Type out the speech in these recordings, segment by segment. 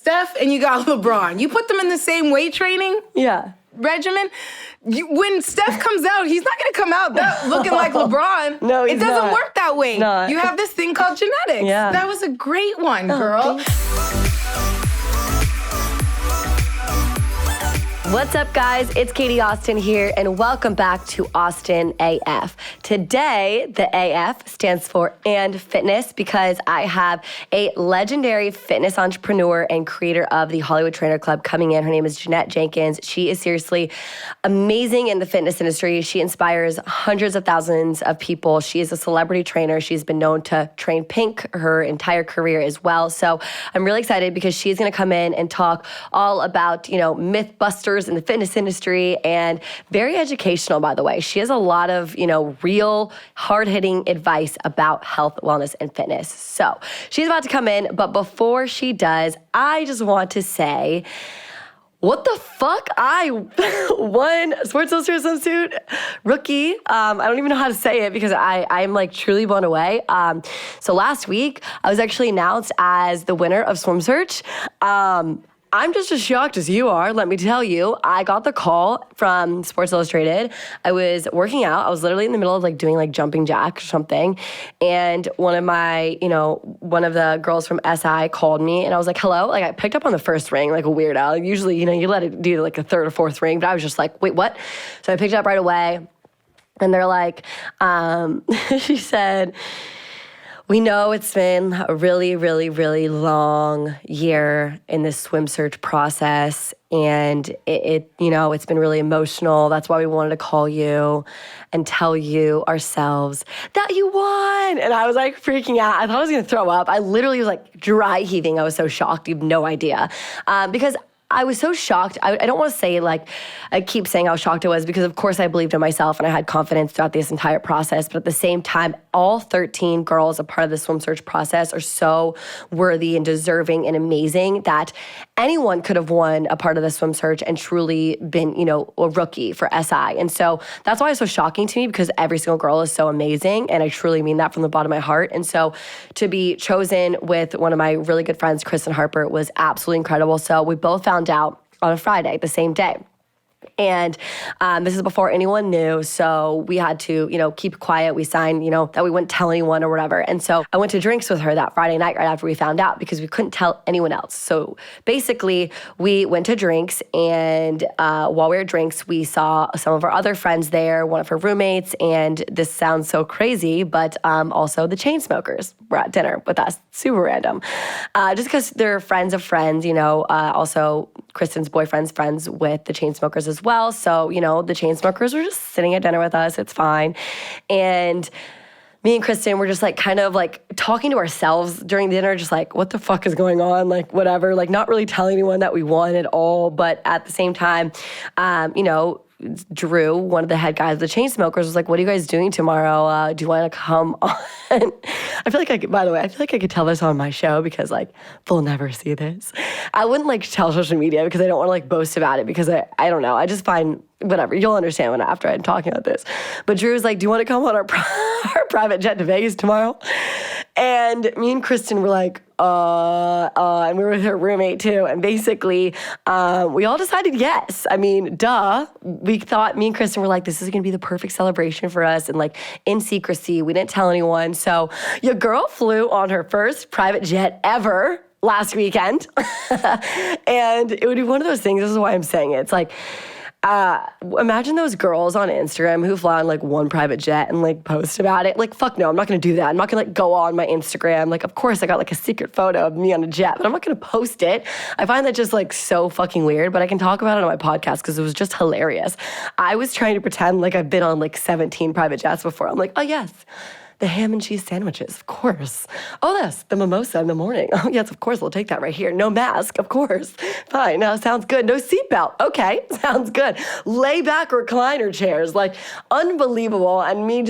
Steph and you got LeBron. You put them in the same weight training regimen. When Steph comes out, he's not going to come out looking like LeBron. No, he's It doesn't not. work that way. Not. You have this thing called genetics. Yeah. That was a great one, girl. What's up, guys? It's Katie Austin here, and welcome back to Austin AF. Today, the AF stands for And Fitness because I have a legendary fitness entrepreneur and creator of the Hollywood Trainer Club coming in. Her name is Jeanette Jenkins. She is seriously amazing in the fitness industry. She inspires hundreds of thousands of people. She is a celebrity trainer. She's been known to train Pink her entire career as well. So I'm really excited because she's going to come in and talk all about, myth busters in the fitness industry, and very educational, by the way. She has a lot of, real hard-hitting advice about health, wellness, and fitness. So she's about to come in, but before she does, I just want to say, what the fuck? I won Sports Illustrated swimsuit rookie. I don't even know how to say it because I'm like truly blown away. So last week, I was actually announced as the winner of Swimsearch. I'm just as shocked as you are, let me tell you. I got the call from Sports Illustrated. I was working out. I was literally in the middle of doing jumping jacks or something. And one of the girls from SI called me and I was like, hello? I picked up on the first ring like a weirdo. Usually, you let it do the third or fourth ring, but I was just like, wait, what? So I picked it up right away. And they're like, she said, we know it's been a really, really, really long year in this Swimsearch process, and it's been really emotional. That's why we wanted to call you and tell you ourselves that you won. And I was freaking out. I thought I was gonna throw up. I literally was dry heaving. I was so shocked. You have no idea. Because I was so shocked. I don't want to say I keep saying how shocked I was because of course I believed in myself and I had confidence throughout this entire process. But at the same time, all 13 girls a part of the Swimsearch process are so worthy and deserving and amazing that anyone could have won a part of the Swimsearch and truly been, a rookie for SI. And so that's why it's so shocking to me because every single girl is so amazing. And I truly mean that from the bottom of my heart. And so to be chosen with one of my really good friends, Kristen Harper, was absolutely incredible. So we both found out on a Friday, the same day. And this is before anyone knew, so we had to, keep quiet. We signed, that we wouldn't tell anyone or whatever. And so I went to drinks with her that Friday night right after we found out because we couldn't tell anyone else. So basically, we went to drinks, and while we were at drinks, we saw some of our other friends there, one of her roommates, and this sounds so crazy, but also the Chainsmokers were at dinner with us. Super random. Just because they're friends of friends, also Kristen's boyfriend's friends with the Chainsmokers as well. So, the Chainsmokers were just sitting at dinner with us. It's fine. And me and Kristen were just talking to ourselves during dinner, just what the fuck is going on? Whatever, not really telling anyone that we won at all. But at the same time, Drew, one of the head guys of the Chainsmokers, was like, what are you guys doing tomorrow? Do you want to come on? I feel like I could tell this on my show because they'll never see this. I wouldn't tell social media because I don't want to boast about it because I don't know. I just find whatever. You'll understand after I'm talking about this. But Drew was like, do you want to come on our private jet to Vegas tomorrow? And me and Kristen were like, and we were with her roommate too. And basically, we all decided yes. I mean, duh. We thought, me and Kristen were like, this is going to be the perfect celebration for us. And in secrecy, we didn't tell anyone. So your girl flew on her first private jet ever last weekend. And it would be one of those things. This is why I'm saying it. It's imagine those girls on Instagram who fly on one private jet and post about it. Fuck no, I'm not gonna do that. I'm not gonna go on my Instagram. Of course I got a secret photo of me on a jet, but I'm not gonna post it. I find that just so fucking weird, but I can talk about it on my podcast because it was just hilarious. I was trying to pretend I've been on 17 private jets before. I'm like, oh yes, the ham and cheese sandwiches, of course. Oh, yes, the mimosa in the morning. Oh, yes, of course, we'll take that right here. No mask, of course. Fine, no, sounds good. No seatbelt. Okay, sounds good. Lay back recliner chairs, unbelievable. And me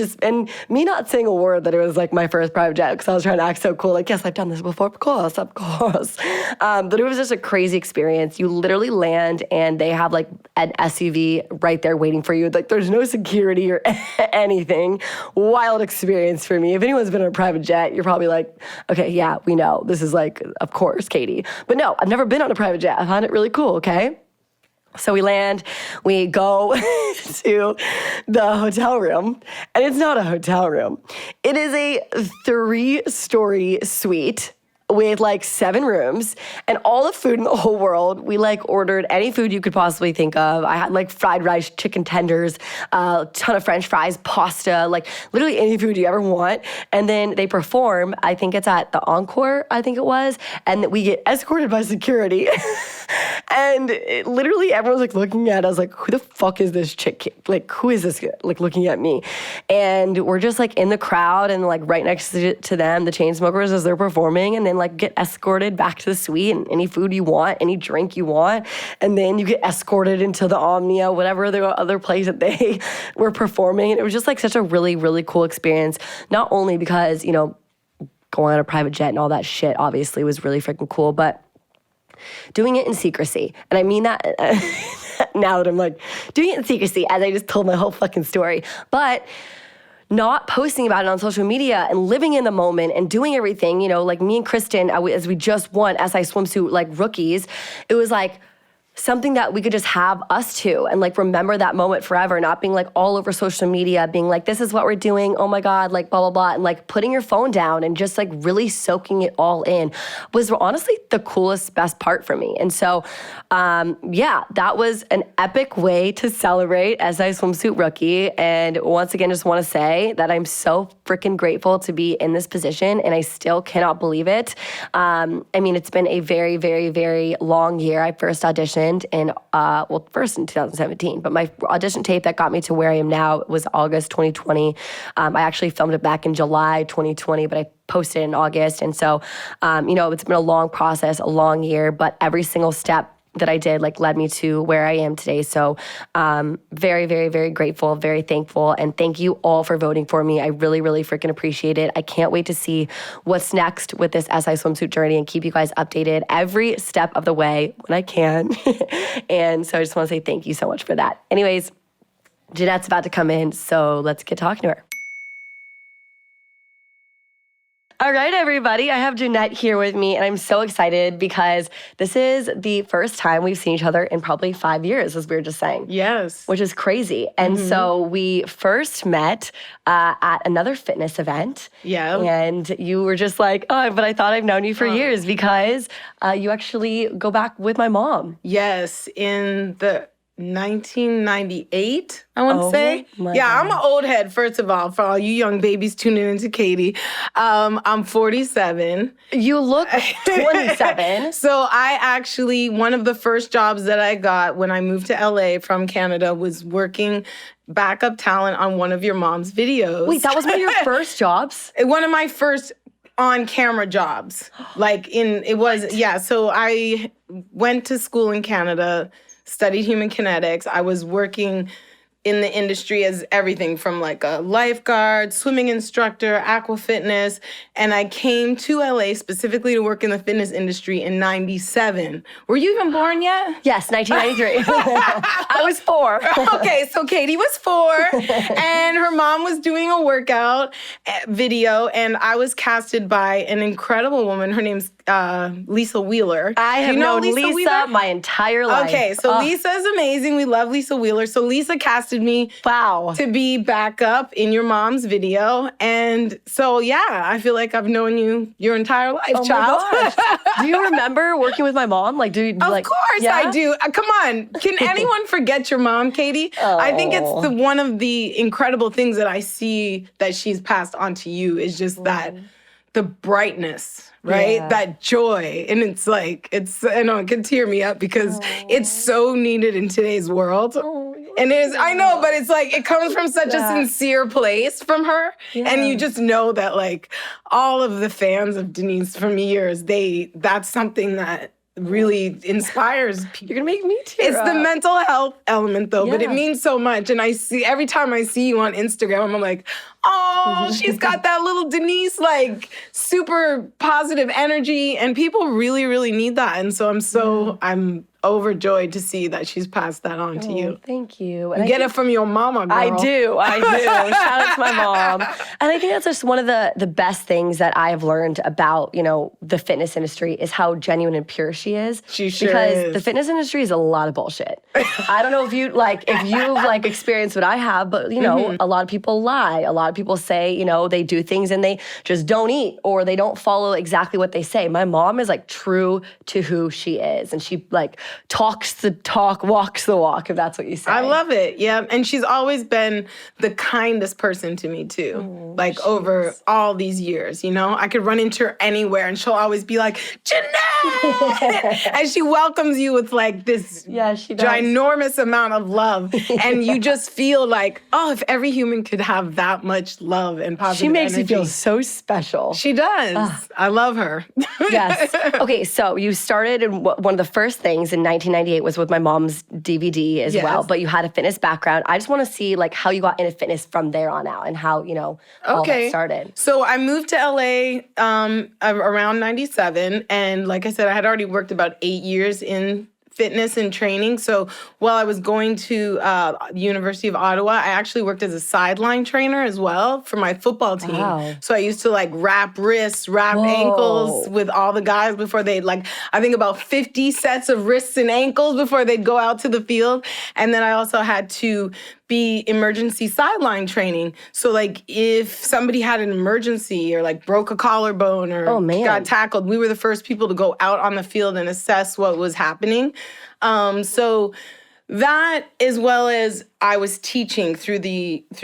not saying a word that it was my first private jet because I was trying to act so cool. Yes, I've done this before, of course. But it was just a crazy experience. You literally land and they have an SUV right there waiting for you. There's no security or anything. Wild experience. experience for me. If anyone's been on a private jet, you're probably like, okay, yeah, we know. This is like, of course, Katie. But no, I've never been on a private jet. I found it really cool, okay? So we land, we go to the hotel room, and it's not a hotel room. It is a 3-story suite with like 7 rooms and all the food in the whole world. We like ordered any food you could possibly think of. I had like fried rice, chicken tenders, a ton of French fries, pasta, like literally any food you ever want. And then they perform, I think it's at the Encore, I think it was, and we get escorted by security. And literally everyone's like looking at us like, who the fuck is this chick? Like, who is this like looking at me? And we're just like in the crowd and like right next to them, the Chainsmokers, as they're performing, and then like get escorted back to the suite and any food you want, any drink you want. And then you get escorted into the Omnia, whatever the other place that they were performing. And it was just like such a really, really cool experience. Not only because, you know, going on a private jet and all that shit obviously was really freaking cool, but doing it in secrecy. And I mean that now that I'm like, doing it in secrecy as I just told my whole fucking story. But not posting about it on social media and living in the moment and doing everything, you know, like me and Kristen, as we just won SI Swimsuit like rookies, it was like something that we could just have us two and like remember that moment forever, not being like all over social media, being like, this is what we're doing, oh my God, like blah, blah, blah. And like putting your phone down and just like really soaking it all in was honestly the coolest, best part for me. And so, yeah, that was an epic way to celebrate SI Swimsuit Rookie. And once again, just want to say that I'm so freaking grateful to be in this position and I still cannot believe it. I mean, it's been a very, very, very long year. I first auditioned first in 2017, but my audition tape that got me to where I am now was August 2020. I actually filmed it back in July 2020, but I posted in August. And so, you know, it's been a long process, a long year, but every single step that I did like led me to where I am today. So very, very, very grateful, very thankful. And thank you all for voting for me. I really, really freaking appreciate it. I can't wait to see what's next with this SI Swimsuit journey and keep you guys updated every step of the way when I can. And so I just want to say thank you so much for that. Anyways, Jeanette's about to come in, so let's get talking to her. All right, everybody. I have Jeanette here with me, and I'm so excited because this is the first time we've seen each other in probably 5 years, as we were just saying. Yes. Which is crazy. And so we first met at another fitness event. Yeah. And you were just like, oh, but I thought I've known you for years because you actually go back with my mom. Yes, in the 1998, I want to say. Yeah, God. I'm an old head, first of all, for all you young babies tuning into Katie. I'm 47. You look 27. So I actually, one of the first jobs that I got when I moved to LA from Canada was working backup talent on one of your mom's videos. Wait, that was one of your first jobs? One of my first on-camera jobs. So I went to school in Canada, studied human kinetics. I was working in the industry as everything from like a lifeguard, swimming instructor, aqua fitness. And I came to LA specifically to work in the fitness industry in 97. Were you even born yet? Yes, 1993. I was 4. Okay, so Katie was 4 and her mom was doing a workout video and I was casted by an incredible woman. Her name's Lisa Wheeler. I have known Lisa my entire life. Okay, so Lisa is amazing. We love Lisa Wheeler. So Lisa casted me to be backup in your mom's video. And so, yeah, I feel like I've known you your entire life, child. My gosh. Do you remember working with my mom? Like, Of course I do. Come on. Can anyone forget your mom, Katie? I think it's one of the incredible things that I see that she's passed on to you is just that the brightness, right? Yeah. That joy. And it's like, I know it can tear me up because it's so needed in today's world. And it is, I know, but it's like, it comes from such a sincere place from her. Yeah. And you just know that like all of the fans of Denise from years, that's something that really inspires people. You're gonna make me tear It's up. the mental health element though, but it means so much. And every time I see you on Instagram, I'm like, oh, she's got that little Denise, like, super positive energy. And people really, really need that. And so I'm overjoyed to see that she's passed that on to you. Thank you. And get it from your mama, girl. I do. Shout out to my mom. And I think that's just one of the best things that I have learned about, the fitness industry is how genuine and pure she is. She sure because is. The fitness industry is a lot of bullshit. I don't know if you've experienced what I have, but a lot of people lie. A lot of people say, they do things and they just don't eat or they don't follow exactly what they say. My mom is true to who she is, and she talks the talk, walks the walk, if that's what you say. I love it. Yeah. And she's always been the kindest person to me too. Over all these years, I could run into her anywhere and she'll always be like, Jeanette! And she welcomes you with this ginormous amount of love. And you just feel like, oh, if every human could have that much love and positive She makes energy. you feel so special. She does. I love her. Yes. Okay, so you started, and one of the first things in 1998 was with my mom's DVD as well, but you had a fitness background. I just want to see how you got into fitness from there on out and how, all that started. So I moved to LA around 97. And like I said, I had already worked about 8 years in fitness and training. So while I was going to University of Ottawa, I actually worked as a sideline trainer as well for my football team. Wow. So I used to wrap wrists, wrap ankles with all the guys before they'd I think about 50 sets of wrists and ankles before they'd go out to the field. And then I also had to be emergency sideline training. So if somebody had an emergency or broke a collarbone or got tackled, we were the first people to go out on the field and assess what was happening. So that, as well as I was teaching through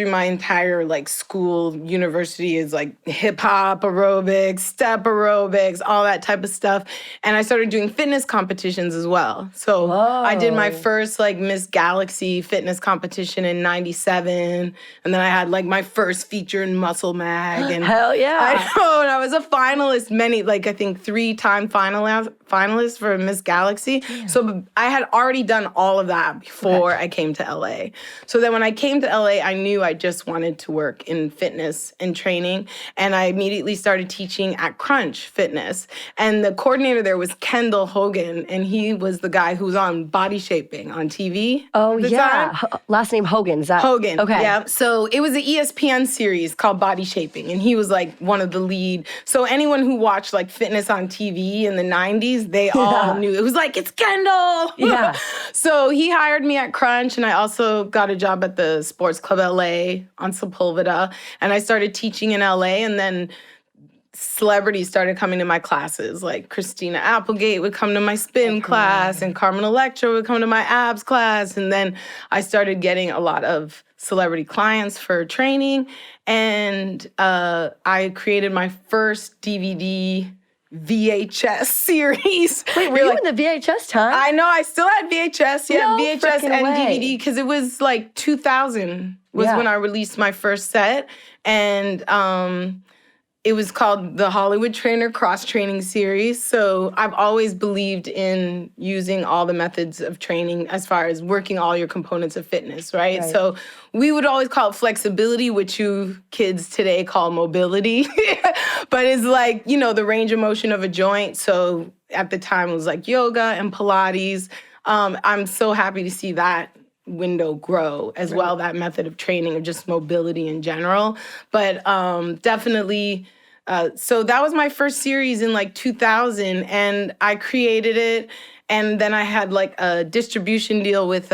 my entire school, university, is hip hop aerobics, step aerobics, all that type of stuff. And I started doing fitness competitions as well. So I did my first Miss Galaxy fitness competition in 97. And then I had my first feature in Muscle Mag. And hell yeah. I know, and I was a finalist I think 3-time finalist for Miss Galaxy. Yeah. So I had already done all of that before I came to LA. So then when I came to LA, I knew I just wanted to work in fitness and training. And I immediately started teaching at Crunch Fitness. And the coordinator there was Kendall Hogan. And he was the guy who was on Body Shaping on TV. Oh, yeah. Last name Hogan. Is that? Hogan. Okay. Yeah. So it was an ESPN series called Body Shaping. And he was one of the lead. So anyone who watched fitness on TV in the 90s, they all knew. It was it's Kendall. Yeah. So he hired me at Crunch. And I also got a job at the Sports Club LA on Sepulveda. And I started teaching in LA. And then celebrities started coming to my classes. Christina Applegate would come to my spin class, and Carmen Electra would come to my abs class. And then I started getting a lot of celebrity clients for training. And I created my first DVD VHS series. Wait, were you in the VHS time? I know, I still had VHS, No VHS and way. DVD, because it was 2000 was when I released my first set. And it was called the Hollywood Trainer Cross Training Series. So I've always believed in using all the methods of training as far as working all your components of fitness, right? So we would always call it flexibility, which you kids today call mobility. But it's the range of motion of a joint. So at the time it was yoga and Pilates. I'm so happy to see that window grow as well, that method of training, of just mobility in general. But definitely, so that was my first series in 2000, and I created it. And then I had a distribution deal with,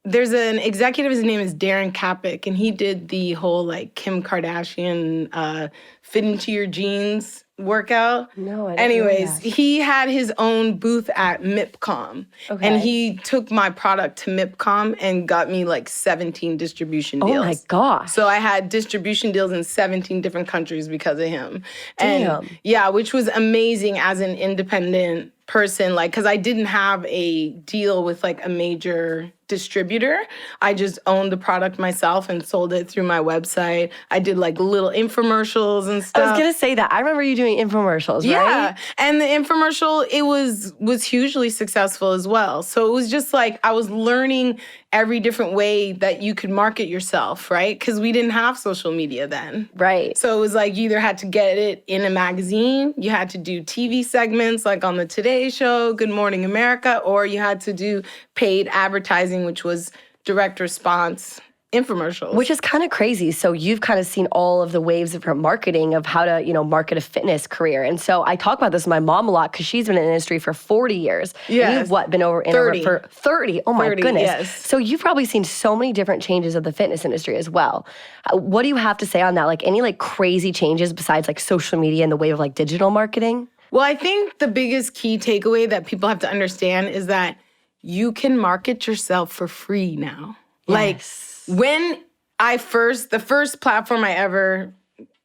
there's an executive, his name is Darren Kapik, and he did the whole Kim Kardashian fit into your jeans workout. No, I didn't Anyways, know that. he had his own booth at MIPCOM. Okay. And he took my product to MIPCOM and got me 17 distribution deals. Oh my gosh. So I had distribution deals in 17 different countries because of him. Damn. And yeah, which was amazing as an independent person, because I didn't have a deal with a major distributor. I just owned the product myself and sold it through my website. I did little infomercials and stuff. I was gonna say that. I remember you doing infomercials, right? Yeah, and the infomercial, it was hugely successful as well. So it was just I was learning every different way that you could market yourself, right? Because we didn't have social media then. Right. So it was like you either had to get it in a magazine, you had to do TV segments like on the Today Show, Good Morning America, or you had to do paid advertising, which was direct response infomercials. Which is kind of crazy. So you've kind of seen all of the waves of her marketing of how to, market a fitness career. And so I talk about this with my mom a lot because she's been in the industry for 40 years. Yes. And you've been over 30. For 30? Oh my 30, goodness. yes. So you've probably seen so many different changes of the fitness industry as well. What do you have to say on that? Like any crazy changes besides social media and the wave of digital marketing? Well, I think the biggest key takeaway that people have to understand is that you can market yourself for free now. Yes. When the first platform I ever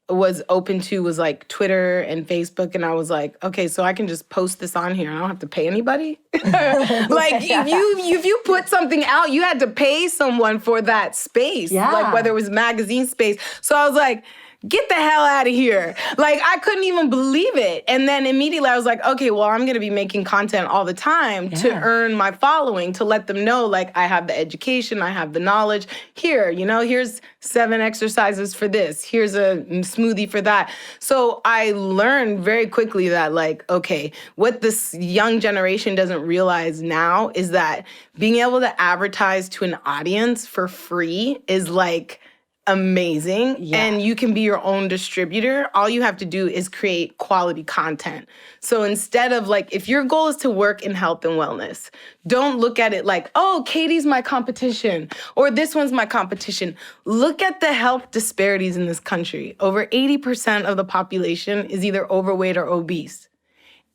was open to was Twitter and Facebook, and I was like, okay, so I can just post this on here. I don't have to pay anybody. If you put something out, you had to pay someone for that space, whether it was magazine space. So I was like, get the hell out of here. I couldn't even believe it. And then immediately I was like, okay, well, I'm going to be making content all the time to earn my following, to let them know, I have the education, I have the knowledge. Here, here's 7 exercises for this. Here's a smoothie for that. So I learned very quickly that, okay, what this young generation doesn't realize now is that being able to advertise to an audience for free is amazing. Yeah. And you can be your own distributor. All you have to do is create quality content. So instead of if your goal is to work in health and wellness, don't look at it oh, Katie's my competition or this one's my competition. Look at the health disparities in this country. Over 80% of the population is either overweight or obese.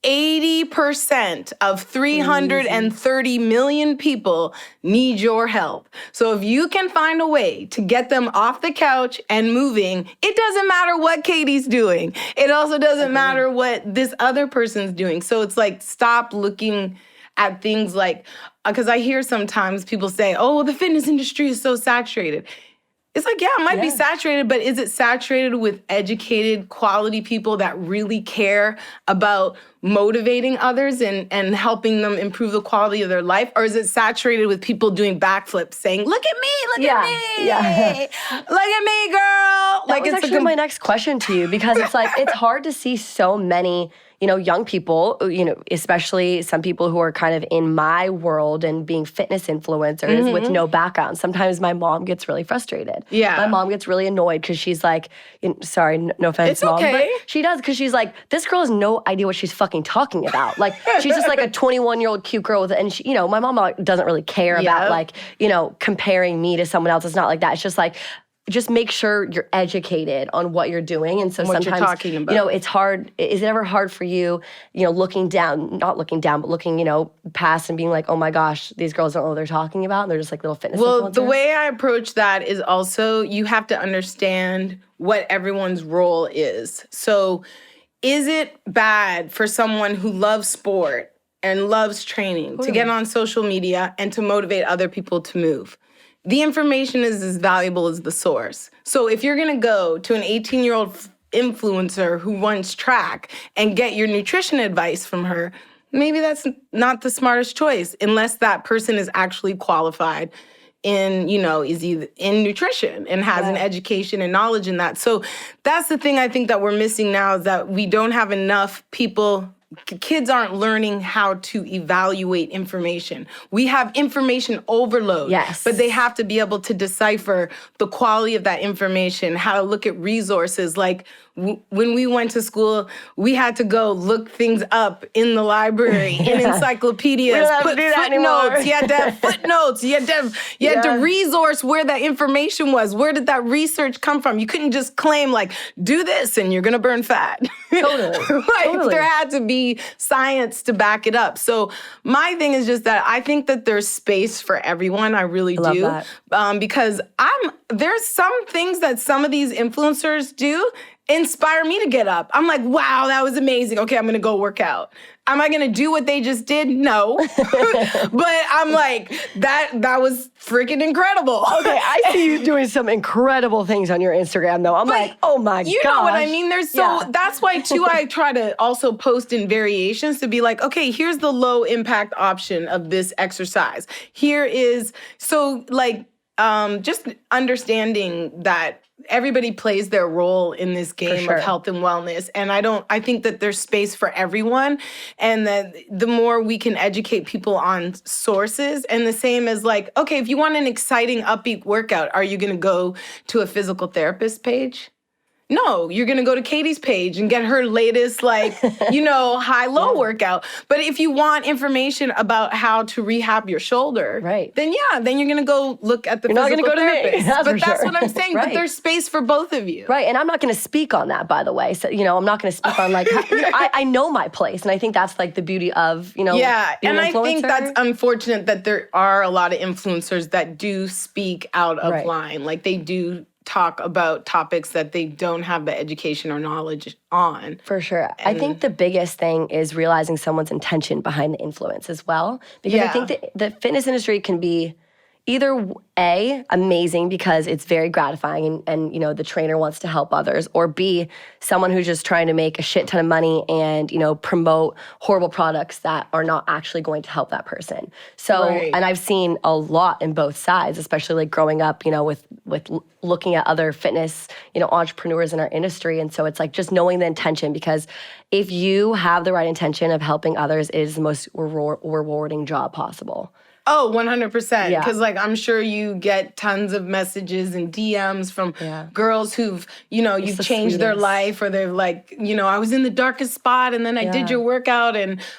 80% of 330 million people need your help. So if you can find a way to get them off the couch and moving, it doesn't matter what Katie's doing. It also doesn't matter what this other person's doing. So it's stop looking at things because I hear sometimes people say, oh, well, the fitness industry is so saturated. It's it might be saturated, but is it saturated with educated, quality people that really care about motivating others and helping them improve the quality of their life? Or is it saturated with people doing backflips saying, look at me, look at me, look at me, girl? That was actually my next question to you, because it's it's hard to see so many young people, especially some people who are kind of in my world and being fitness influencers with no background. Sometimes my mom gets really frustrated. Yeah. My mom gets really annoyed because she's sorry, no offense, it's Mom. Okay. But she does, because she's this girl has no idea what she's fucking talking about. She's just a 21-year-old cute girl and she, my mom doesn't really care about comparing me to someone else. It's not like that. It's just make sure you're educated on what you're doing. And so what sometimes, you're talking about. It's hard. Is it ever hard for you, looking down, not looking down, but looking, past and being oh my gosh, these girls don't know what they're talking about. And they're just little fitness influencers? The way I approach that is also you have to understand what everyone's role is. So is it bad for someone who loves sport and loves training to get on social media and to motivate other people to move? The information is as valuable as the source. So if you're gonna go to an 18-year-old influencer who runs track and get your nutrition advice from her, maybe that's not the smartest choice unless that person is actually qualified in, is either in nutrition and has an education and knowledge in that. So that's the thing I think that we're missing now, is that we don't have enough people. Kids aren't learning how to evaluate information. We have information overload, but they have to be able to decipher the quality of that information, how to look at resources. When we went to school, we had to go look things up in the library, in encyclopedias, put footnotes. You had to have footnotes. You had to resource where that information was. Where did that research come from? You couldn't just claim do this and you're gonna burn fat. Totally. Totally. There had to be science to back it up. So my thing is just that I think that there's space for everyone. I really do. Love that. Because there's some things that some of these influencers do inspire me to get up. I'm like, wow, that was amazing. Okay, I'm gonna go work out. Am I gonna do what they just did? No. But I'm like, that was freaking incredible. Okay, I see you doing some incredible things on your Instagram though. I'm like, oh my gosh. You know what I mean? That's why too I try to also post in variations to be like, okay, here's the low impact option of this exercise. Here is, just understanding that everybody plays their role in this game of health and wellness. And I think that there's space for everyone. And that the more we can educate people on sources, and the same as like, okay, if you want an exciting upbeat workout, are you going to go to a physical therapist page? No, you're going to go to Katie's page and get her latest, high-low workout. But if you want information about how to rehab your shoulder, then you're going to go look at the physical therapist. That's what I'm saying. But there's space for both of you. Right, and I'm not going to speak on that, by the way. So, I'm not going to speak on, I know my place. And I think that's, the beauty of, Yeah, being and an I think influencer. that's unfortunate that there are a lot of influencers that do speak out of line. Like, they do talk about topics that they don't have the education or knowledge on. For sure. I think the biggest thing is realizing someone's intention behind the influence as well. Because I think that the fitness industry can be either A, amazing because it's very gratifying and the trainer wants to help others, or B, someone who's just trying to make a shit ton of money and, promote horrible products that are not actually going to help that person. So, and I've seen a lot in both sides, especially growing up, with looking at other fitness, entrepreneurs in our industry. And so it's just knowing the intention, because if you have the right intention of helping others, it is the most rewarding job possible. Oh, 100%. Because, I'm sure you get tons of messages and DMs from girls who've, you've changed their life, or they're like, I was in the darkest spot and then I did your workout,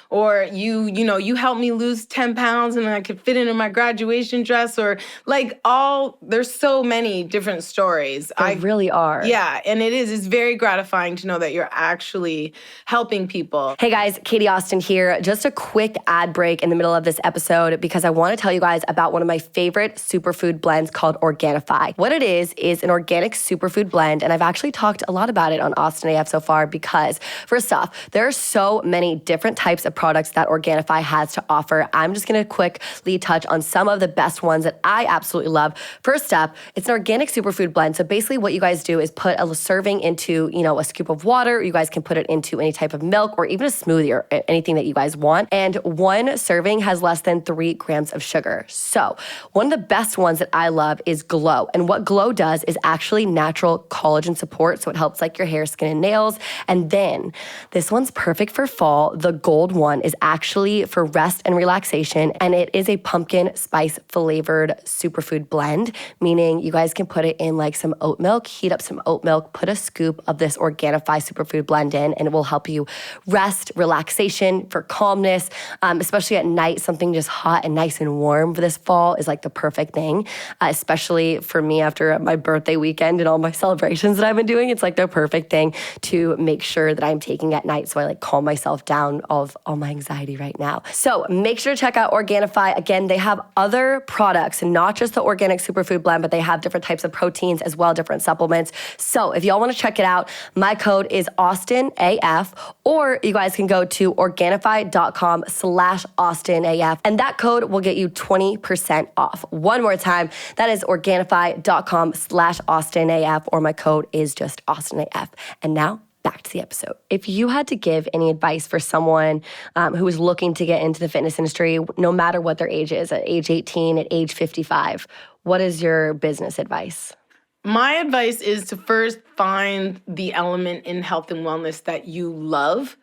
or you helped me lose 10 pounds and I could fit into my graduation dress, or there's so many different stories. There really are. Yeah, and it's very gratifying to know that you're actually helping people. Hey guys, Katie Austin here. Just a quick ad break in the middle of this episode because I want to tell you guys about one of my favorite superfood blends called Organifi. What it is an organic superfood blend, and I've actually talked a lot about it on Austin AF so far because, first off, there are so many different types of products that Organifi has to offer. I'm just going to quickly touch on some of the best ones that I absolutely love. First up, it's an organic superfood blend. So basically what you guys do is put a serving into, a scoop of water. You guys can put it into any type of milk or even a smoothie or anything that you guys want. And one serving has less than 3 grams of sugar. So one of the best ones that I love is Glow. And what Glow does is actually natural collagen support. So it helps your hair, skin, and nails. And then this one's perfect for fall. The gold one is actually for rest and relaxation. And it is a pumpkin spice flavored superfood blend, meaning you guys can put it in some oat milk, heat up some oat milk, put a scoop of this Organifi superfood blend in, and it will help you rest, relaxation, for calmness, especially at night. Something just hot and nice and warm for this fall is the perfect thing, especially for me after my birthday weekend and all my celebrations that I've been doing. It's the perfect thing to make sure that I'm taking at night, so I calm myself down of all my anxiety right now. So make sure to check out Organifi. Again, they have other products, not just the organic superfood blend, but they have different types of proteins as well, different supplements. So if y'all want to check it out, my code is AustinAF, or you guys can go to Organifi.com/AustinAF, and that code will get you 20% off. One more time, that is Organifi.com/AustinAF, or my code is just AustinAF. And now, back to the episode. If you had to give any advice for someone who is looking to get into the fitness industry, no matter what their age is, at age 18, at age 55, what is your business advice? My advice is to first find the element in health and wellness that you love.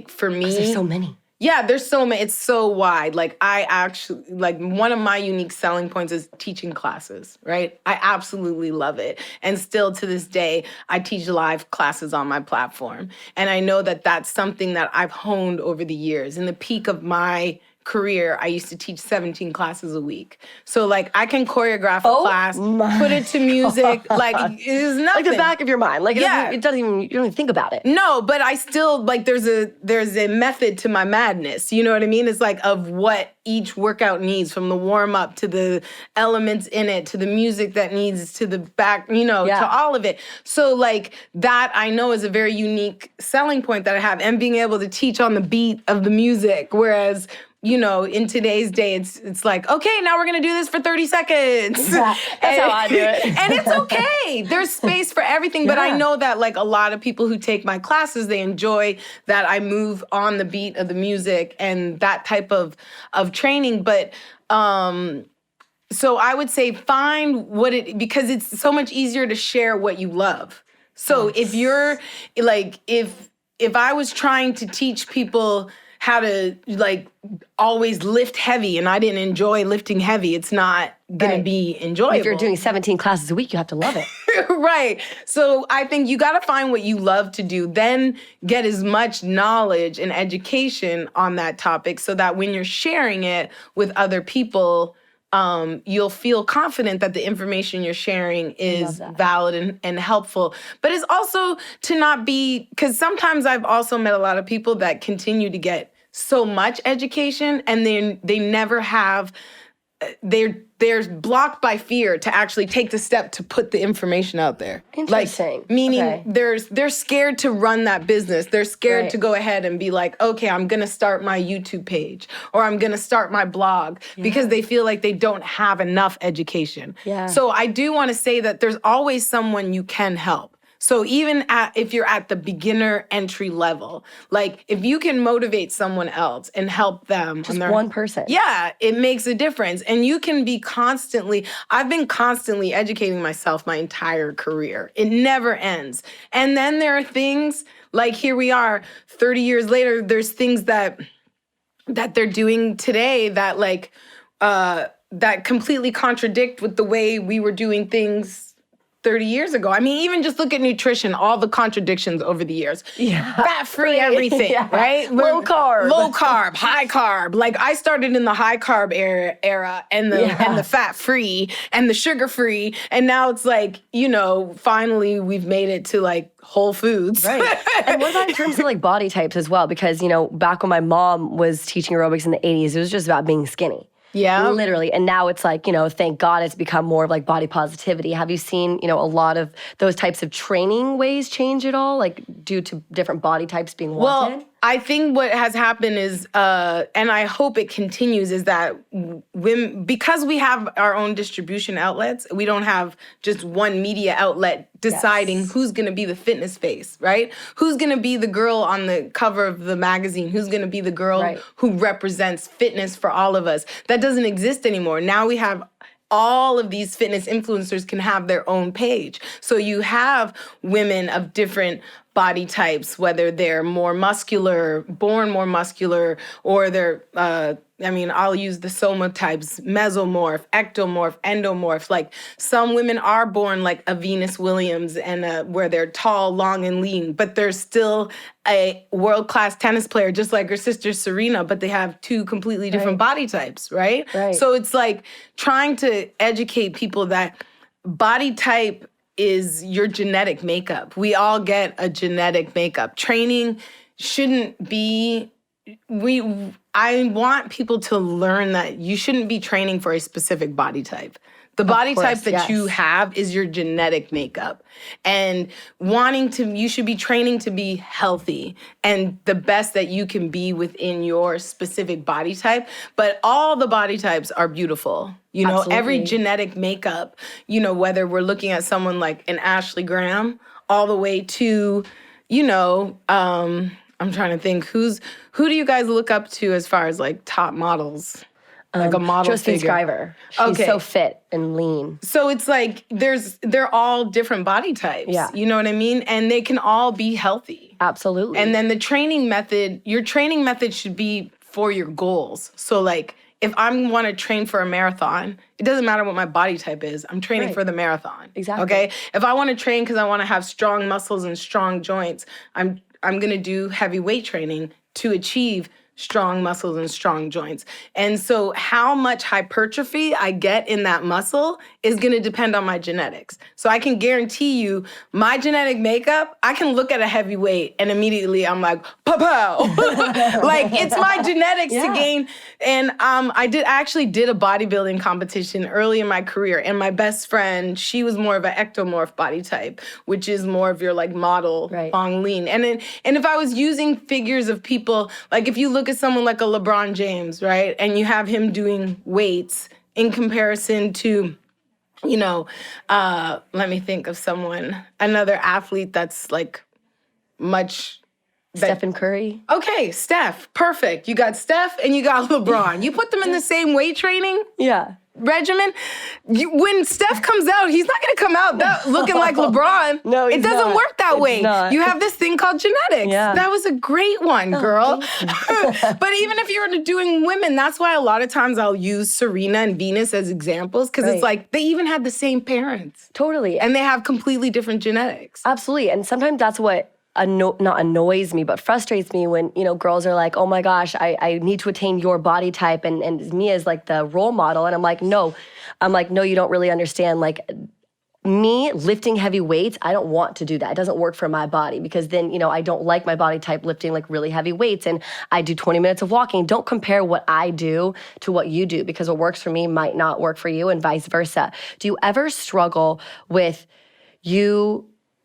For me, there's so many. Yeah, there's so many. It's so wide. I actually, one of my unique selling points is teaching classes, right? I absolutely love it. And still to this day, I teach live classes on my platform. And I know that that's something that I've honed over the years. In the peak of my career, I used to teach 17 classes a week. So like I can choreograph a class, put it to music, like it's nothing. Like the back of your mind. Like Yeah. it doesn't even, you don't even think about it. No, but I still, like, there's a method to my madness. You know what I mean? It's like of what each workout needs, from the warm up to the elements in it, to the music that needs, to the back, to all of it. So like that I know is a very unique selling point that I have, and being able to teach on the beat of the music. Whereas, in today's day, it's like, okay, now we're gonna do this for 30 seconds. Yeah, that's how I do it. And it's okay. There's space for everything. But I know that like a lot of people who take my classes, they enjoy that I move on the beat of the music and that type of training. But so I would say find because it's so much easier to share what you love. So if you're like, if I was trying to teach people how to like always lift heavy and I didn't enjoy lifting heavy, it's not gonna be enjoyable. If you're doing 17 classes a week, you have to love it. Right. So I think you gotta find what you love to do, then get as much knowledge and education on that topic so that when you're sharing it with other people, you'll feel confident that the information you're sharing is valid and helpful. But it's also to not be, because sometimes I've also met a lot of people that continue to get so much education and they never have, they're blocked by fear to actually take the step to put the information out there. Interesting. Like, meaning they're scared to run that business. They're scared to go ahead and be like, okay, I'm gonna start my YouTube page or I'm gonna start my blog because they feel like they don't have enough education. Yeah. So I do wanna say that there's always someone you can help. So even if you're at the beginner entry level, like if you can motivate someone else and help them. Just one person. Yeah, it makes a difference. And you can be I've been constantly educating myself my entire career. It never ends. And then there are things like here we are 30 years later, there's things that they're doing today that like, that completely contradict with the way we were doing things 30 years ago. I mean, even just look at nutrition, all the contradictions over the years. Yeah. Fat-free everything, right? Low carb, high carb. Like I started in the high carb era and the fat-free and the sugar-free. And now it's like, finally we've made it to like Whole Foods. Right. And what about in terms of like body types as well? Because, back when my mom was teaching aerobics in the 80s, it was just about being skinny. Yeah. Literally. And now it's like, thank God it's become more of like body positivity. Have you seen, a lot of those types of training ways change at all, like due to different body types being wanted? Well, I think what has happened is, and I hope it continues, is that women, because we have our own distribution outlets, we don't have just one media outlet deciding who's going to be the fitness face, right? Who's going to be the girl on the cover of the magazine? Who's going to be the girl who represents fitness for all of us? That doesn't exist anymore. Now we have all of these fitness influencers can have their own page. So you have women of different body types, whether they're more muscular, born more muscular, or they're, I'll use the soma types, mesomorph, ectomorph, endomorph. Like some women are born like a Venus Williams and where they're tall, long, and lean, but they're still a world-class tennis player, just like her sister Serena, but they have two completely different body types, right? So it's like trying to educate people that body type is your genetic makeup. We all get a genetic makeup. Training shouldn't be, I want people to learn that you shouldn't be training for a specific body type. The body type that you have is your genetic makeup. And you should be training to be healthy and the best that you can be within your specific body type. But all the body types are beautiful. Every genetic makeup, whether we're looking at someone like an Ashley Graham all the way to, I'm trying to think, who do you guys look up to as far as like top models? Like a model Josephine figure. Scriver. She's so fit and lean. So it's like they're all different body types. Yeah. You know what I mean? And they can all be healthy. Absolutely. And then your training method should be for your goals. So like if I want to train for a marathon, it doesn't matter what my body type is. I'm training for the marathon. Exactly. Okay? If I want to train because I want to have strong muscles and strong joints, I'm going to do heavy weight training to achieve strong muscles and strong joints. And so how much hypertrophy I get in that muscle is going to depend on my genetics. So I can guarantee you my genetic makeup, I can look at a heavy weight and immediately I'm like, pow. Like it's my genetics to gain. And I actually did a bodybuilding competition early in my career. And my best friend, she was more of an ectomorph body type, which is more of your like model, long, lean. And if I was using figures of people, like if you look at someone like a LeBron James, right? And you have him doing weights in comparison to, you know, let me think of another athlete that's like much. Stephen Curry. Okay, Steph, perfect. You got Steph and you got LeBron. You put them in the same weight training regimen. When Steph comes out, he's not going to come out looking like LeBron. No, it doesn't work that way. Not. You have this thing called genetics. Yeah. That was a great one, girl. But even if you're doing women, that's why a lot of times I'll use Serena and Venus as examples because it's like they even had the same parents. Totally. And they have completely different genetics. Absolutely. And sometimes that's what not annoys me, but frustrates me when, you know, girls are like, oh my gosh, I need to attain your body type and me as like the role model. And I'm like, no, you don't really understand. Like me lifting heavy weights, I don't want to do that. It doesn't work for my body because then, you know, I don't like my body type lifting like really heavy weights and I do 20 minutes of walking. Don't compare what I do to what you do because what works for me might not work for you and vice versa. Do you ever struggle with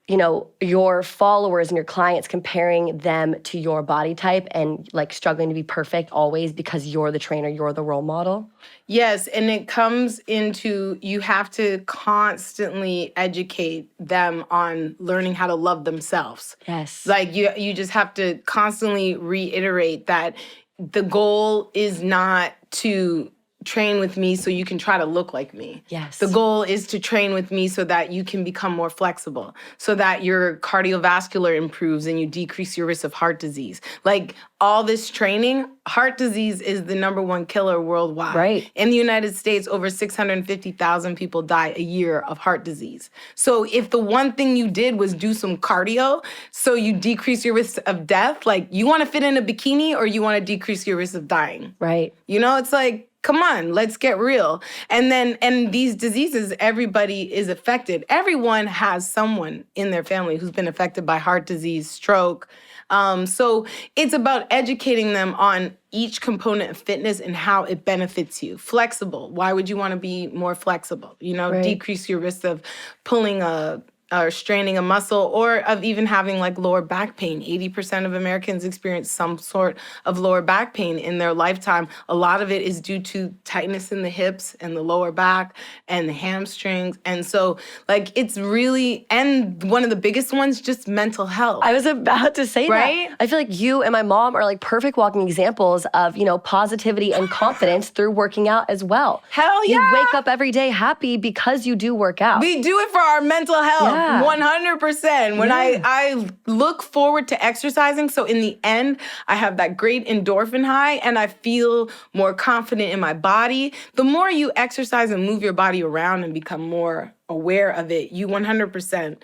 you know, your followers and your clients comparing them to your body type and like struggling to be perfect always because you're the trainer, you're the role model? Yes, and it comes into you have to constantly educate them on learning how to love themselves. Yes. Like you just have to constantly reiterate that the goal is not to train with me so you can try to look like me. Yes. The goal is to train with me so that you can become more flexible, so that your cardiovascular improves and you decrease your risk of heart disease. Like all this training, heart disease is the #1 killer worldwide. Right. In the United States, over 650,000 people die a year of heart disease. So if the one thing you did was do some cardio so you decrease your risk of death, like you want to fit in a bikini or you want to decrease your risk of dying. Right. You know, it's like, come on, let's get real. And these diseases, everybody is affected. Everyone has someone in their family who's been affected by heart disease, stroke. So it's about educating them on each component of fitness and how it benefits you. Flexible. Why would you want to be more flexible? You know, decrease your risk of pulling or straining a muscle, or of even having like lower back pain. 80% of Americans experience some sort of lower back pain in their lifetime. A lot of it is due to tightness in the hips and the lower back and the hamstrings. And so like it's really, and one of the biggest ones, just mental health. I was about to say right? that. I feel like you and my mom are like perfect walking examples of, you know, positivity and confidence through working out as well. Hell yeah. You wake up every day happy because you do work out. We do it for our mental health. Yeah. 100%. When I look forward to exercising, so in the end, I have that great endorphin high and I feel more confident in my body. The more you exercise and move your body around and become more aware of it, you 100%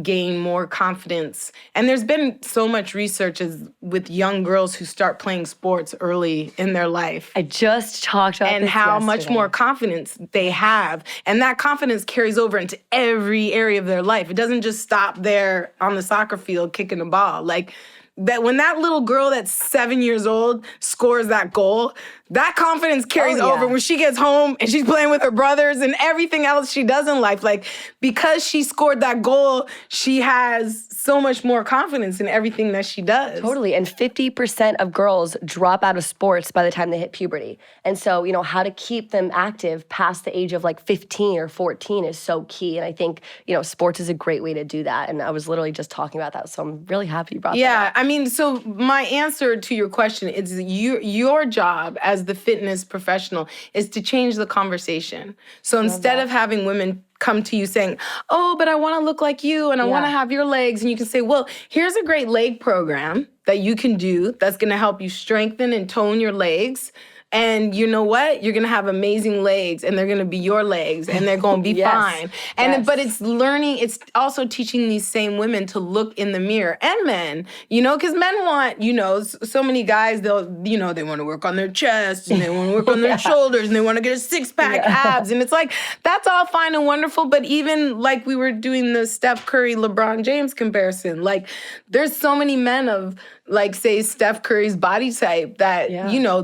gain more confidence. And there's been so much research with young girls who start playing sports early in their life. I just talked about and this how yesterday. much more confidence they have. And that confidence carries over into every area of their life. It doesn't just stop there on the soccer field kicking a ball. Like that when that little girl that's 7 years old scores that goal, that confidence carries over when she gets home and she's playing with her brothers and everything else she does in life. Like, because she scored that goal, she has so much more confidence in everything that she does. Totally. And 50% of girls drop out of sports by the time they hit puberty. And so, you know, how to keep them active past the age of like 15 or 14 is so key. And I think, you know, sports is a great way to do that. And I was literally just talking about that. So I'm really happy you brought that up. I mean, so my answer to your question is your job as the fitness professional is to change the conversation. So instead of having women come to you saying, oh, but I want to look like you and I want to have your legs. And you can say, well, here's a great leg program that you can do that's going to help you strengthen and tone your legs. And you know what? You're going to have amazing legs, and they're going to be your legs, and they're going to be fine. And But it's learning, it's also teaching these same women to look in the mirror, and men, because men want, so many guys, they'll, they want to work on their chest, and they want to work on their shoulders, and they want to get a six-pack abs. And it's like, that's all fine and wonderful, but even like we were doing the Steph Curry, LeBron James comparison, like there's so many men of, like, say, Steph Curry's body type that,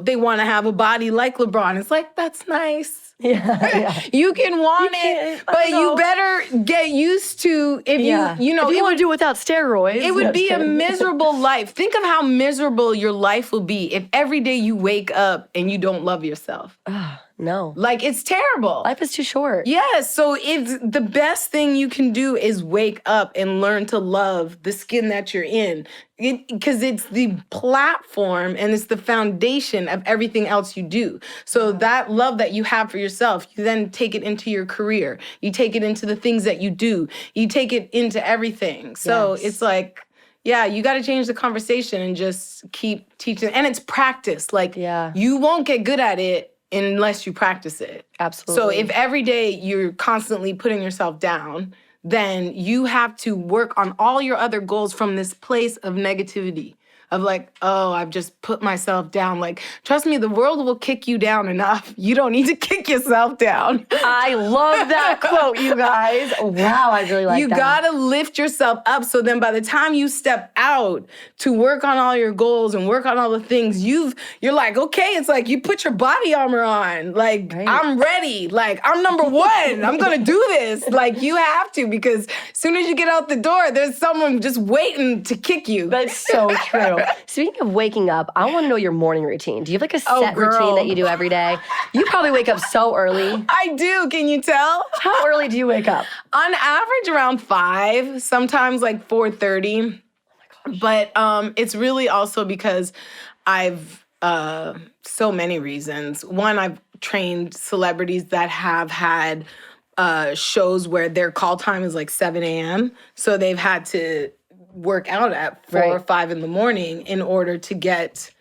they want to have a body like LeBron. It's like, that's nice. Yeah. You can want it, but you better get used to if you if you want to do it without steroids. It would be a miserable life. Think of how miserable your life will be if every day you wake up and you don't love yourself. No. Like, it's terrible. Life is too short. Yes. So it's the best thing you can do is wake up and learn to love the skin that you're in. Because it's the platform and it's the foundation of everything else you do. So that love that you have for yourself, you then take it into your career. You take it into the things that you do. You take it into everything. So it's like, yeah, you got to change the conversation and just keep teaching. And it's practice. Like, you won't get good at it unless you practice it. Absolutely. So if every day you're constantly putting yourself down, then you have to work on all your other goals from this place of negativity. Of like, oh, I've just put myself down. Like, trust me, the world will kick you down enough. You don't need to kick yourself down. I love that quote, you guys. Wow, I really like that. You gotta lift yourself up so then by the time you step out to work on all your goals and work on all the things, you're like, okay, it's like you put your body armor on. Like, I'm ready. Like, I'm number one. I'm gonna do this. Like, you have to, because as soon as you get out the door, there's someone just waiting to kick you. That's so true. Speaking of waking up, I want to know your morning routine. Do you have like a set routine that you do every day? You probably wake up so early. I do. Can you tell? How early do you wake up? On average, around 5, sometimes like 4:30. Oh my gosh. But it's really also because I've so many reasons. One, I've trained celebrities that have had shows where their call time is like 7 a.m. So they've had to work out at 4 or 5 in the morning in order to get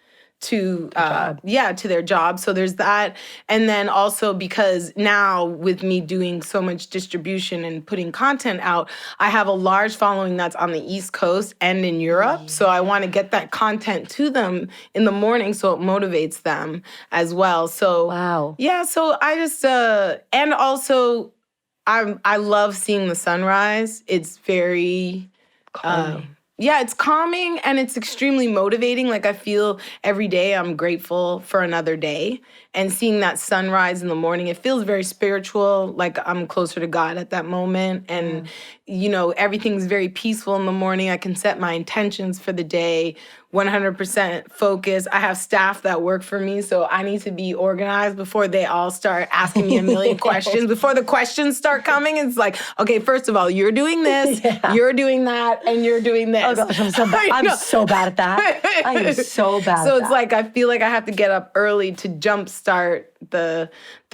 to to their job. So there's that. And then also because now with me doing so much distribution and putting content out, I have a large following that's on the East Coast and in Europe. So I want to get that content to them in the morning so it motivates them as well. So yeah, so I just and also I love seeing the sunrise. It's very it's calming and it's extremely motivating. Like, I feel every day I'm grateful for another day. And seeing that sunrise in the morning, it feels very spiritual, like I'm closer to God at that moment. And, everything's very peaceful in the morning. I can set my intentions for the day, 100% focus. I have staff that work for me, so I need to be organized before they all start asking me a million questions. Before the questions start coming, it's like, okay, first of all, you're doing this, you're doing that, and you're doing this. Oh gosh, I'm so bad. I'm so bad at that. I am so bad at that. So it's like, I feel like I have to get up early to jumpstart the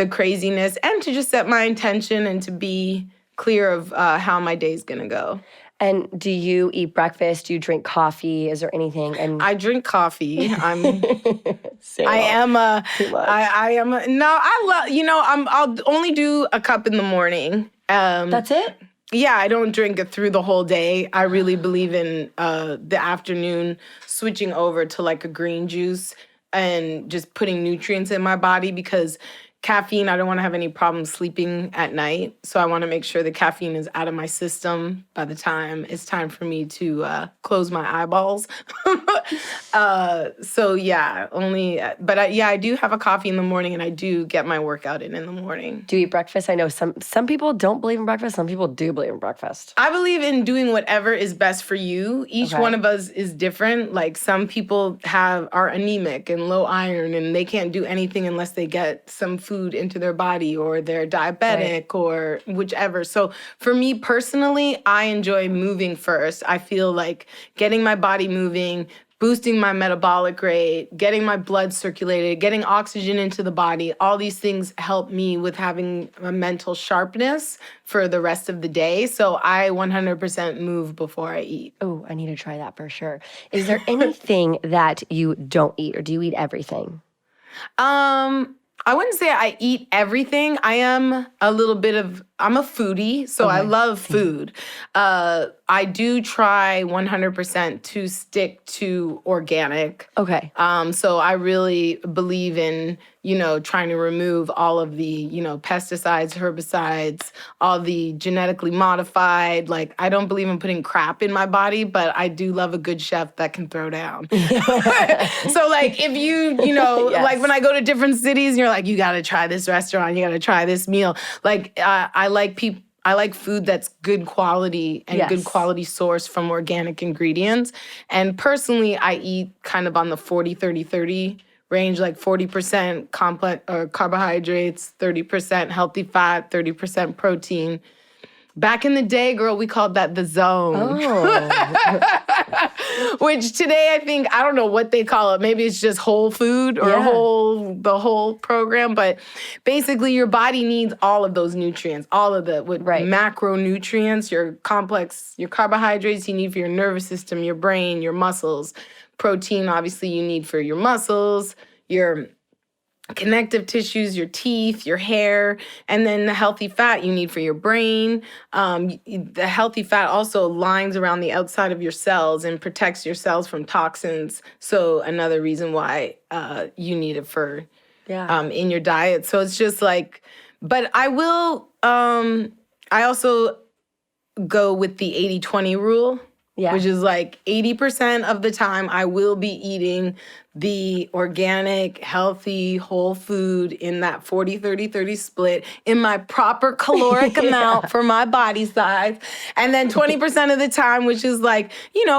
craziness and to just set my intention and to be clear of how my day's gonna go. And do you eat breakfast? Do you drink coffee? Is there anything? And I drink coffee. I'll only do a cup in the morning. That's it? Yeah, I don't drink it through the whole day. I really believe in the afternoon switching over to like a green juice and just putting nutrients in my body, because caffeine, I don't want to have any problems sleeping at night. So I want to make sure the caffeine is out of my system by the time it's time for me to close my eyeballs. I do have a coffee in the morning, and I do get my workout in the morning. Do you eat breakfast? I know some people don't believe in breakfast. Some people do believe in breakfast. I believe in doing whatever is best for you. Each one of us is different. Like, some people are anemic and low iron, and they can't do anything unless they get some food into their body, or they're diabetic or whichever. So for me personally, I enjoy moving first. I feel like getting my body moving, boosting my metabolic rate, getting my blood circulated, getting oxygen into the body. All these things help me with having a mental sharpness for the rest of the day. So I 100% move before I eat. Oh, I need to try that for sure. Is there anything that you don't eat, or do you eat everything? I wouldn't say I eat everything. I'm a foodie, so I love food. I do try 100% to stick to organic. Okay. So I really believe in, trying to remove all of the, pesticides, herbicides, all the genetically modified. Like, I don't believe in putting crap in my body, but I do love a good chef that can throw down. So, like, if Yes. like when I go to different cities and you're like, you got to try this restaurant, you got to try this meal. Like, I like food that's good quality and good quality source from organic ingredients. And personally, I eat kind of on the 40-30-30 range, like 40% complex or carbohydrates, 30% healthy fat, 30% protein. Back in the day, girl, we called that the zone. Oh. Which today I think, I don't know what they call it. Maybe it's just whole food or the whole program. But basically your body needs all of those nutrients, all of the macronutrients, your carbohydrates you need for your nervous system, your brain, your muscles. Protein, obviously, you need for your muscles, your connective tissues, your teeth, your hair, and then the healthy fat you need for your brain. The healthy fat also lines around the outside of your cells and protects your cells from toxins. So another reason why you need it for in your diet. So it's just like, but I will, I also go with the 80-20 rule. Yeah. Which is like 80% of the time I will be eating the organic, healthy, whole food in that 40-30-30 split in my proper caloric amount for my body size. And then 20% of the time, which is like,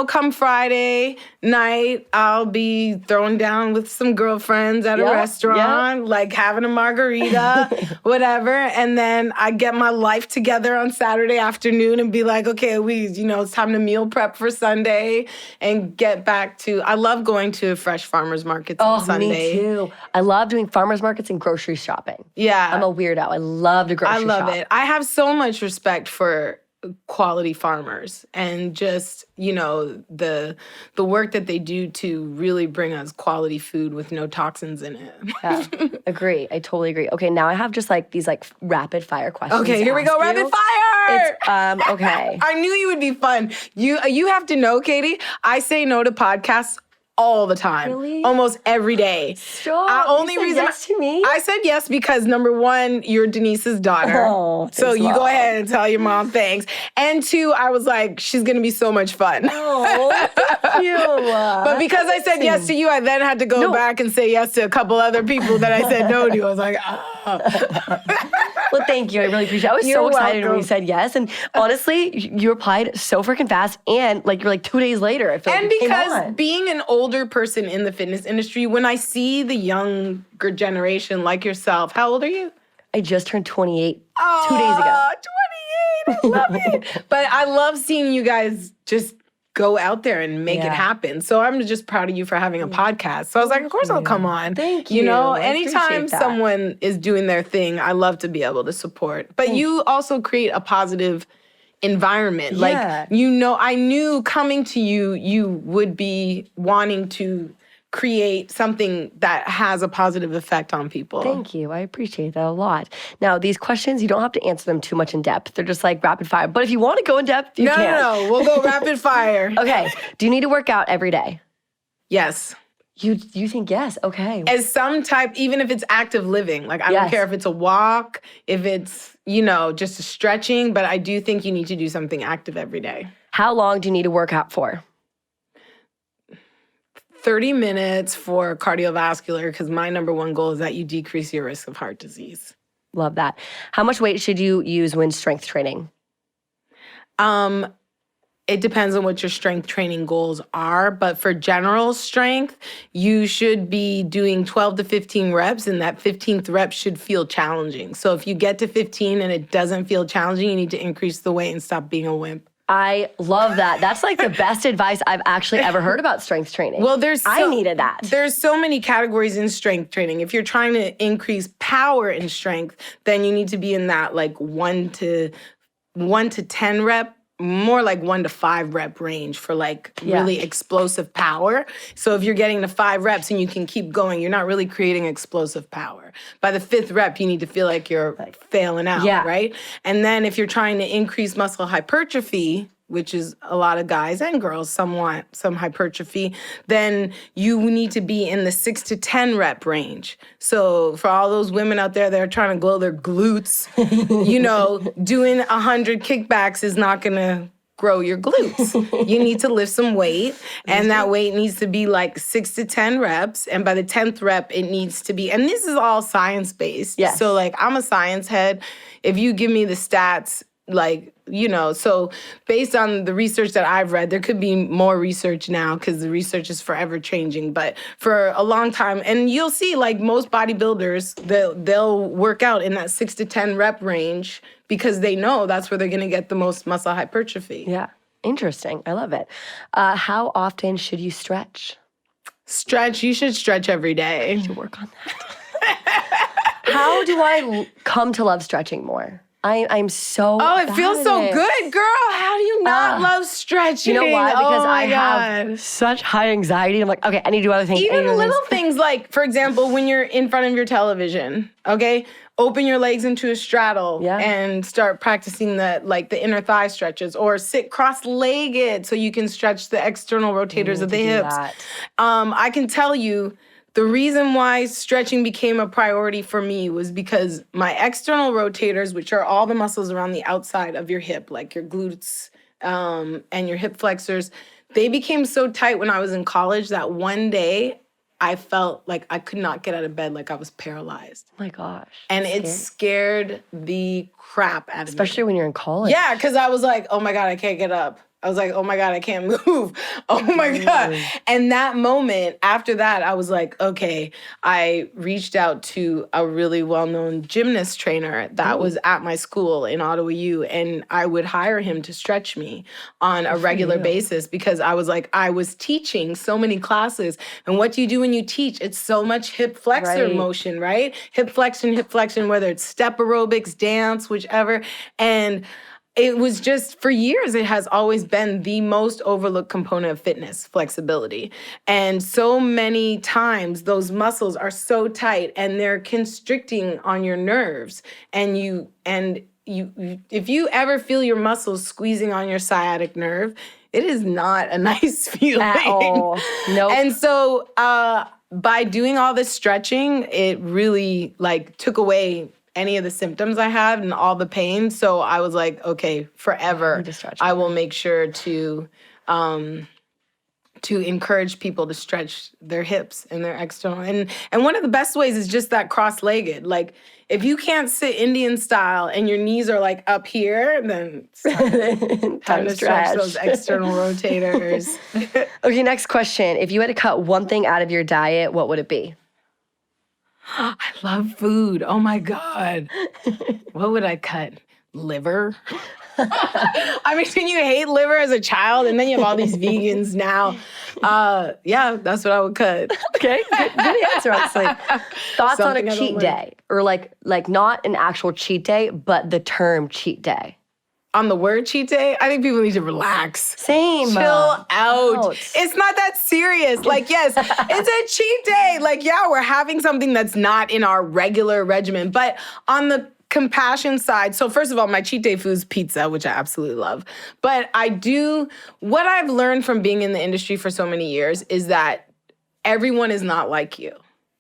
come Friday night, I'll be throwing down with some girlfriends at a restaurant, like having a margarita, whatever. And then I get my life together on Saturday afternoon and be like, okay, it's time to meal prep for Sunday and get back to, I love going to fresh farmers markets on Sunday. Me too. I love doing farmers markets and grocery shopping. Yeah. I'm a weirdo. I love to grocery shop. I love it. I have so much respect for quality farmers and just, the work that they do to really bring us quality food with no toxins in it. Yeah, agree. I totally agree. Okay, now I have just like these like rapid fire questions. Okay, here we go. Rapid fire. Okay. I knew you would be fun. You have to know, Katie, I say no to podcasts all the time. Really? Almost every day. Stop. Only you said reason yes to me? I said yes because number one, you're Denise's daughter. Oh, so you go ahead and tell your mom thanks. And two, I was like, she's gonna be so much fun. Oh, thank you. But because I said yes to you, I then had to go back and say yes to a couple other people that I said no to. I was like, Well, thank you. I really appreciate it. I was so excited when you said yes. And honestly, you replied so freaking fast. And you're like 2 days later, I feel like it came on. And because being an older person in the fitness industry, when I see the younger generation like yourself, how old are you? I just turned 28 2 days ago. 28, I love it. But I love seeing you guys just go out there and make it happen. So I'm just proud of you for having a podcast. So I was like, of course I'll come on. Thank you. Anytime someone is doing their thing, I love to be able to support. But you also create a positive environment. Yeah. I knew coming to you, you would be wanting to create something that has a positive effect on people. Thank you. I appreciate that a lot. Now, these questions, you don't have to answer them too much in depth. They're just like rapid fire. But if you want to go in depth, you can. No. We'll go rapid fire. Okay. Do you need to work out every day? Yes. You think yes? Okay. As some type, even if it's active living. Like, I don't care if it's a walk, if it's, just a stretching, but I do think you need to do something active every day. How long do you need to work out for? 30 minutes for cardiovascular, because my number one goal is that you decrease your risk of heart disease. Love that. How much weight should you use when strength training? It depends on what your strength training goals are, but for general strength, you should be doing 12 to 15 reps, and that 15th rep should feel challenging. So if you get to 15 and it doesn't feel challenging, you need to increase the weight and stop being a wimp. I love that. That's like the best advice I've actually ever heard about strength training. Well, I needed that. There's so many categories in strength training. If you're trying to increase power in strength, then you need to be in that like 1 to 10 rep, more like 1 to 5 rep range for like really explosive power. So if you're getting to 5 reps and you can keep going, you're not really creating explosive power. By the 5th rep, you need to feel like you're failing out, right? And then if you're trying to increase muscle hypertrophy, which is a lot of guys and girls, some want some hypertrophy, then you need to be in the 6 to 10 rep range. So for all those women out there that are trying to glow their glutes, doing 100 kickbacks is not gonna grow your glutes. You need to lift some weight, and that weight needs to be like 6 to 10 reps. And by the 10th rep, it needs to be, and this is all science-based. Yes. So like, I'm a science head. If you give me the stats, so based on the research that I've read, there could be more research now because the research is forever changing. But for a long time, and you'll see like most bodybuilders, they'll work out in that 6 to 10 rep range because they know that's where they're going to get the most muscle hypertrophy. Yeah. Interesting. I love it. How often should you stretch? You should stretch every day. To work on that. How do I come to love stretching more? I'm so it feels so good, girl. How do you not love stretching? You know why? Because I have such high anxiety. I'm like, okay, I need to do other things. Even little things like, for example, when you're in front of your television, okay, open your legs into a straddle and start practicing the inner thigh stretches, or sit cross-legged so you can stretch the external rotators of the hips. I can tell you, the reason why stretching became a priority for me was because my external rotators, which are all the muscles around the outside of your hip, like your glutes and your hip flexors, they became so tight when I was in college that one day I felt like I could not get out of bed, like I was paralyzed. Oh my gosh. And it scared the crap out of me. Especially when you're in college. Yeah, because I was like, oh my God, I can't get up. I was like, oh my God, I can't move. Oh my God. And that moment, after that, I was like, okay, I reached out to a really well-known gymnast trainer that was at my school in Ottawa U, and I would hire him to stretch me on a regular basis because I was like, I was teaching so many classes. And what do you do when you teach? It's so much hip flexor motion, right? Hip flexion, whether it's step aerobics, dance, whichever. And it was just, for years, it has always been the most overlooked component of fitness, flexibility. And so many times those muscles are so tight and they're constricting on your nerves. And if you ever feel your muscles squeezing on your sciatic nerve, it is not a nice feeling. At all. Nope. And so by doing all this stretching, it really took away any of the symptoms I had and all the pain. So I was like, okay, forever, I will make sure to encourage people to stretch their hips and their external. And one of the best ways is just that cross-legged. Like, if you can't sit Indian style and your knees are up here, then it's time to stretch those external rotators. Okay, next question. If you had to cut one thing out of your diet, what would it be? I love food. Oh my God. What would I cut? Liver? I mean, can you hate liver as a child? And then you have all these vegans now. Yeah, that's what I would cut. Okay, good answer, honestly. Thoughts on a cheat day? Or like not an actual cheat day, but the term cheat day. On the word cheat day, I think people need to relax. Same. Chill out. It's not that serious. Yes, it's a cheat day. We're having something that's not in our regular regimen. But on the compassion side, so first of all, my cheat day food is pizza, which I absolutely love. But what I've learned from being in the industry for so many years is that everyone is not like you.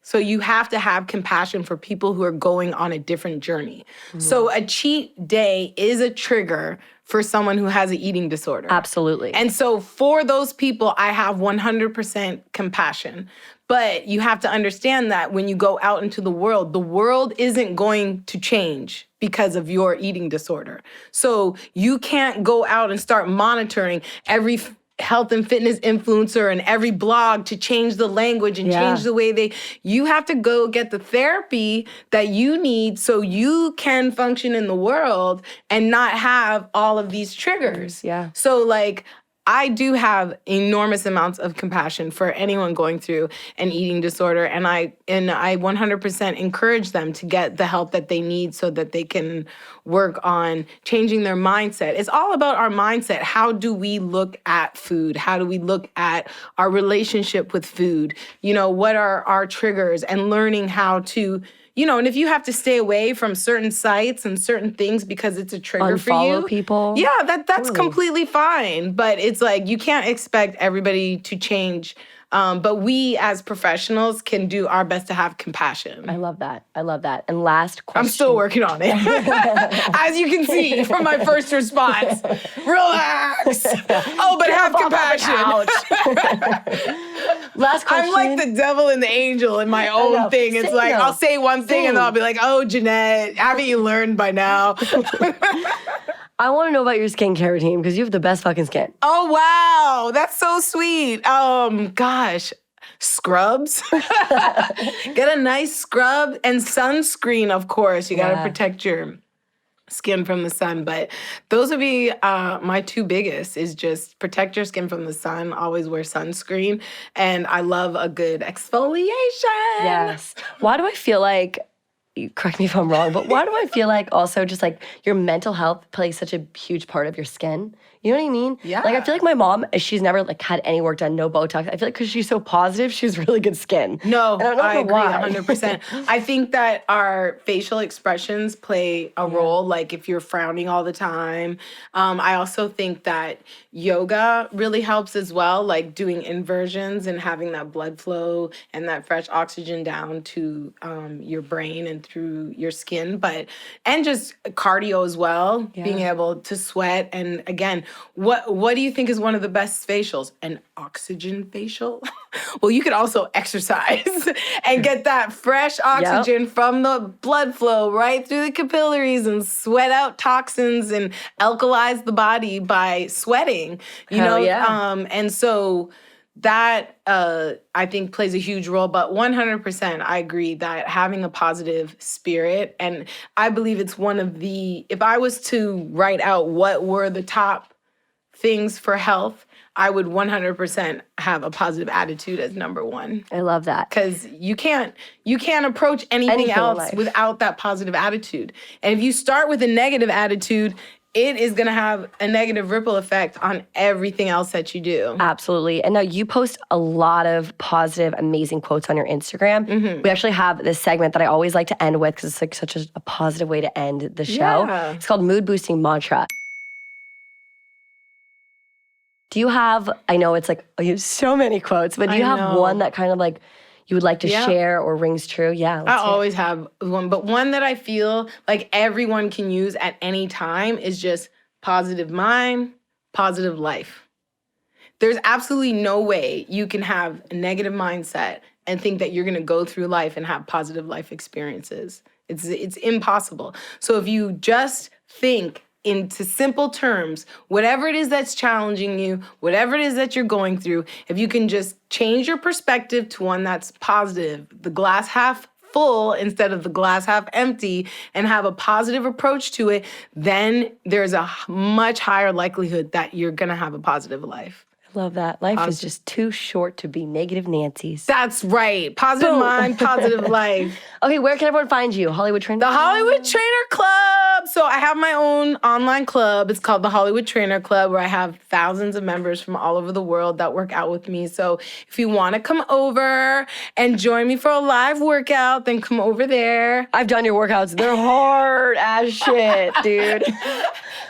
So you have to have compassion for people who are going on a different journey. Mm-hmm. So a cheat day is a trigger for someone who has an eating disorder. Absolutely. And so for those people, I have 100% compassion. But you have to understand that when you go out into the world isn't going to change because of your eating disorder. So you can't go out and start monitoring every health and fitness influencer and every blog to change the language and change the way you have to go get the therapy that you need so you can function in the world and not have all of these triggers. Yeah. So like, I do have enormous amounts of compassion for anyone going through an eating disorder, and I 100% encourage them to get the help that they need so that they can work on changing their mindset. It's all about our mindset. How do we look at food? How do we look at our relationship with food? You know, what are our triggers, and learning how to, you know, and if you have to stay away from certain sites and certain things because it's a trigger for you. Unfollow people. Yeah, that's completely fine. But it's like, you can't expect everybody to change. But we as professionals can do our best to have compassion. I love that. And last question. I'm still working on it. As you can see from my first response. Relax. Oh, but have compassion. Last question. I'm like the devil and the angel in my own thing. It's like, I'll say one thing and then I'll be like, oh, Jeanette, haven't you learned by now? I want to know about your skincare routine because you have the best fucking skin. Oh, wow. That's so sweet. Gosh. Scrubs. Get a nice scrub and sunscreen, of course. You got to protect your skin from the sun. But those would be my two biggest, is just protect your skin from the sun. Always wear sunscreen. And I love a good exfoliation. Yes. Why do I feel like, correct me if I'm wrong, but why do I feel like also just like your mental health plays such a huge part of your skin? You know what I mean? Yeah. Like, I feel like my mom, she's never like had any work done, no Botox. I feel like because she's so positive, she has really good skin. No, and I agree why. 100%. I think that our facial expressions play a role, like if you're frowning all the time. I also think that yoga really helps as well, like doing inversions and having that blood flow and that fresh oxygen down to your brain and through your skin. And just cardio as well, being able to sweat. And again, what do you think is one of the best facials? An oxygen facial? Well, you could also exercise and get that fresh oxygen from the blood flow right through the capillaries and sweat out toxins and alkalize the body by sweating, you know? And so that I think plays a huge role. But 100%, I agree that having a positive spirit, and I believe it's one of the, if I was to write out what were the top things for health, I would 100% have a positive attitude as number one. I love that. Because you can't approach anything else without that positive attitude. And if you start with a negative attitude, it is going to have a negative ripple effect on everything else that you do. Absolutely. And now you post a lot of positive, amazing quotes on your Instagram. Mm-hmm. We actually have this segment that I always like to end with because it's like such a positive way to end the show. Yeah. It's called Mood Boosting Mantra. Do you have, I know it's like, you have so many quotes, but do you have one that kind of like you would like to share or rings true? Yeah. I always have one, but one that I feel like everyone can use at any time is just positive mind, positive life. There's absolutely no way you can have a negative mindset and think that you're going to go through life and have positive life experiences. It's impossible. So if you just think into simple terms, whatever it is that's challenging you, whatever it is that you're going through, if you can just change your perspective to one that's positive, the glass half full instead of the glass half empty, and have a positive approach to it, then there's a much higher likelihood that you're gonna have a positive life. Love that. Life is just too short to be negative Nancy's. That's right. Positive mind, positive life. Okay, where can everyone find you? Hollywood Trainer Club? The Hollywood Trainer Club. So I have my own online club. It's called the Hollywood Trainer Club, where I have thousands of members from all over the world that work out with me. So if you want to come over and join me for a live workout, then come over there. I've done your workouts. They're hard as shit, dude.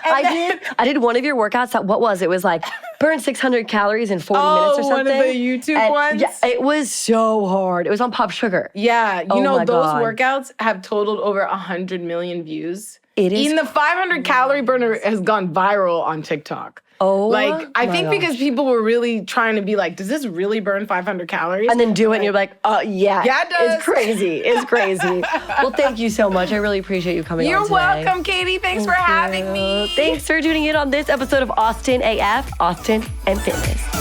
I did one of your workouts. What was it? It was like burn 600 calories in 40 minutes or something. One of the YouTube ones? Yeah, it was so hard. It was on Pop Sugar. Yeah, you know, those workouts have totaled over 100 million views. Eating the 500 calorie burner has gone viral on TikTok. Oh, I my think gosh. because people were really trying to be like, does this really burn 500 calories? And then do it, and you're like, yeah. Yeah, it does. It's crazy. It's crazy. Well, thank you so much. I really appreciate you coming on You're today. welcome, Katie. Thanks for having me. Thanks for tuning in on this episode of Austin AF, Austin and Fitness.